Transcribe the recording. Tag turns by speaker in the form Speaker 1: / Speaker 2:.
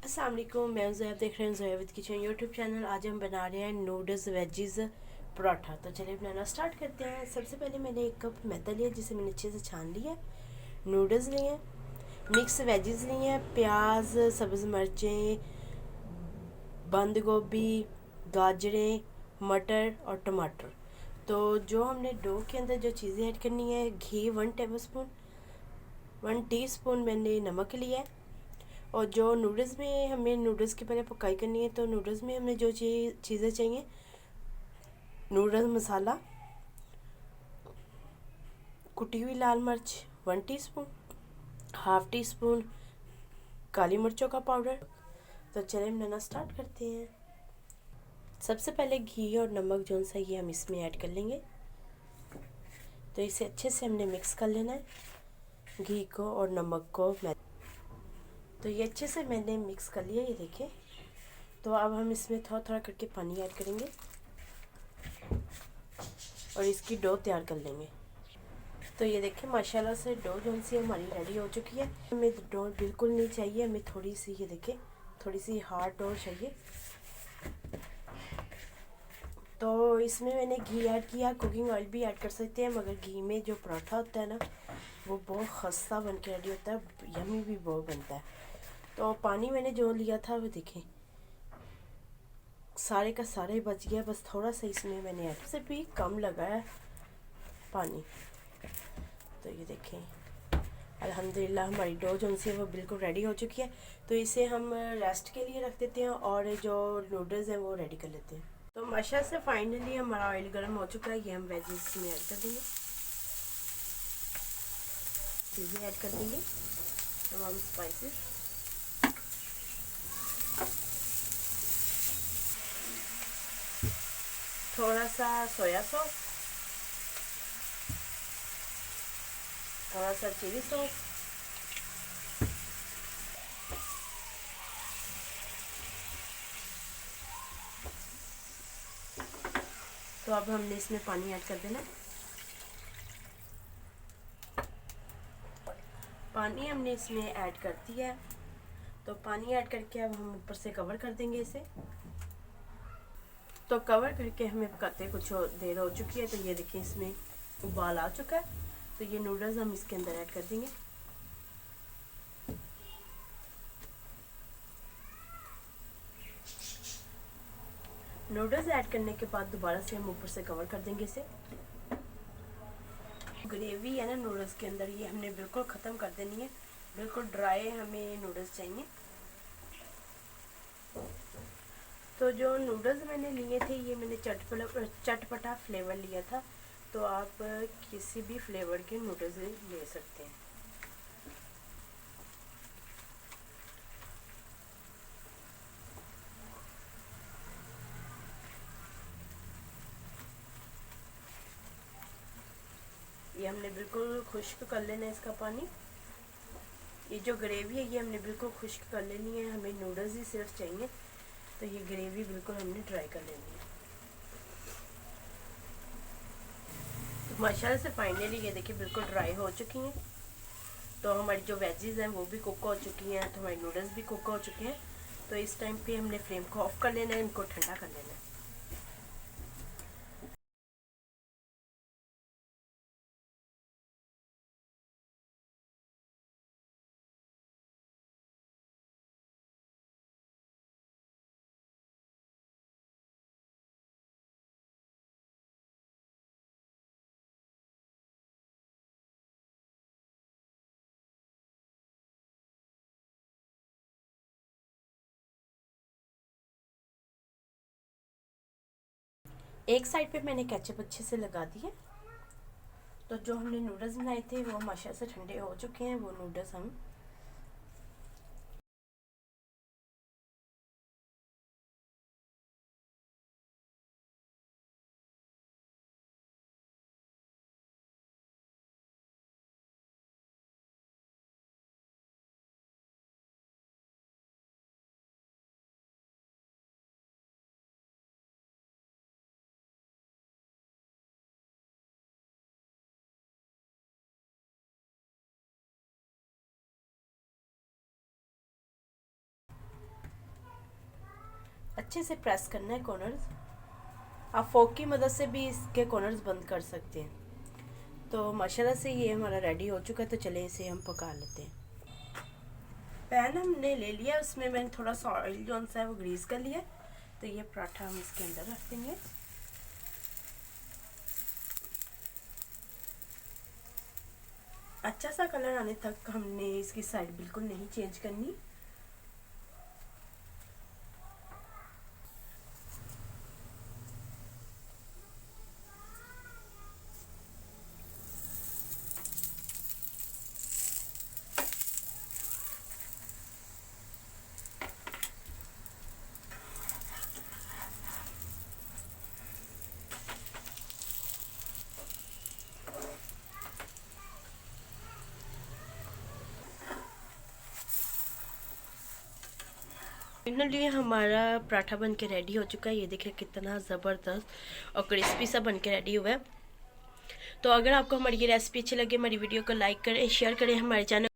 Speaker 1: अस्सलाम वालेकुम, मैं ज़ोया, आप देख रहे हैं Zoya with kitchen YouTube channel. आज हम बना रहे हैं नूडल्स वेजीज़ पराठा। तो चलिए बनाना स्टार्ट करते हैं। सबसे पहले मैंने 1 कप मैदा लिया जिसे मैंने अच्छे से छान लिया। नूडल्स लिए, मिक्स वेजीज़ लिए, प्याज, सब्ज़ मिर्चें, बंद गोभी, गाजरें, मटर और टमाटर। तो जो हमने डो के अंदर जो चीज़ें ऐड करनी है, घी 1 टेबल स्पून, 1 टीस्पून मैंने नमक लिया है। और जो नूडल्स में हमें नूडल्स की पहले पकाई करनी है, तो नूडल्स में हमें जो चीज़ें चाहिए, नूडल्स मसाला, कुटी हुई लाल मिर्च 1 टीस्पून, हाफ टी स्पून काली मिर्चों का पाउडर। तो चलिए बनाना स्टार्ट करते हैं। सबसे पहले घी और नमक जो सा ये हम इसमें ऐड कर लेंगे। तो इसे अच्छे से हमने मिक्स कर लेना है, घी को और नमक को। तो ये अच्छे से मैंने मिक्स कर लिया, ये देखिए। तो अब हम इसमें थोड़ा थोड़ा करके पानी ऐड करेंगे और इसकी डो तैयार कर लेंगे। तो ये देखिए माशाल्लाह से डो जो सी हमारी रेडी हो चुकी है। हमें डो बिल्कुल नहीं चाहिए, हमें थोड़ी सी, ये देखिए, थोड़ी सी हार्ड डो चाहिए। तो इसमें मैंने घी ऐड किया, कुकिंग ऑयल भी ऐड कर सकते हैं, मगर घी में जो पराठा होता है ना, वो बहुत खस्ता बन के रेडी होता है, यमी भी बहुत बनता है। तो पानी मैंने जो लिया था वो देखिए सारे का सारा ही बच गया, बस थोड़ा सा इसमें मैंने ऐड से भी कम लगा है पानी। तो ये देखें अल्हम्दुलिल्लाह हमारी डो जो सी है वो बिल्कुल रेडी हो चुकी है। तो इसे हम रेस्ट के लिए रख देते हैं और जो नूडल्स हैं वो रेडी कर लेते हैं। तो माशाल्लाह से फाइनली हमारा ऑयल गर्म हो चुका है। ये हम वेजिस में ऐड कर देंगे, चीज़ें ऐड कर देंगे, तमाम स्पाइसेस, थोड़ा सा सोया सॉस, थोड़ा सा चिली सॉस, तो अब हमने इसमें पानी ऐड कर देना। पानी हमने इसमें ऐड कर दिया है। तो पानी ऐड करके अब हम ऊपर से कवर कर देंगे इसे। तो कवर करके हमें पकाते कुछ देर हो चुकी है। तो ये देखिए इसमें उबाल आ चुका है। तो ये नूडल्स हम इसके अंदर ऐड कर देंगे। नूडल्स ऐड करने के बाद दोबारा से हम ऊपर से कवर कर देंगे इसे। ग्रेवी है ना नूडल्स के अंदर, ये हमने बिल्कुल ख़त्म कर देनी है। बिल्कुल ड्राई हमें नूडल्स चाहिए। तो जो नूडल्स मैंने लिए थे, ये मैंने चटपटा फ्लेवर लिया था। तो आप किसी भी फ्लेवर के नूडल्स ले सकते हैं। ये हमने बिल्कुल खुश्क कर लेना है इसका पानी। ये जो ग्रेवी है ये हमने बिल्कुल खुश्क कर लेनी है, हमें नूडल्स ही सिर्फ चाहिए। तो ये ग्रेवी बिल्कुल हमने ड्राई कर लेनी है। तो माशाल्लाह से फाइनली ये देखिए बिल्कुल ड्राई हो चुकी हैं। तो हमारी जो वेजीज हैं वो भी कुक हो चुकी हैं, तो हमारे नूडल्स भी कुक हो चुके हैं। तो इस टाइम पे हमने फ्लेम को ऑफ कर लेना है, इनको ठंडा कर लेना है। एक साइड पे मैंने केचप अच्छे से लगा दिया। तो जो हमने नूडल्स बनाए थे वो माशाल्लाह से ठंडे हो चुके हैं। वो नूडल्स हम अच्छे से प्रेस करना है कॉर्नर्स। आप फोक की मदद से भी इसके कॉर्नर्स बंद कर सकते हैं। तो माशाल्लाह से ये हमारा रेडी हो चुका है। तो चले इसे हम पका लेते हैं। पैन हमने ले लिया, उसमें मैंने थोड़ा सा ऑयल जो सा है वो ग्रीस कर लिया। तो ये पराठा हम इसके अंदर रख देंगे। अच्छा सा कलर आने तक हमने इसकी साइड बिल्कुल नहीं चेंज करनी। फाइनली हमारा पराठा बन के रेडी हो चुका है। ये देखिए कितना ज़बरदस्त और क्रिस्पी सा बन के रेडी हुआ है। तो अगर आपको हमारी ये रेसिपी अच्छी लगे, हमारी वीडियो को लाइक करें, शेयर करें, हमारे चैनल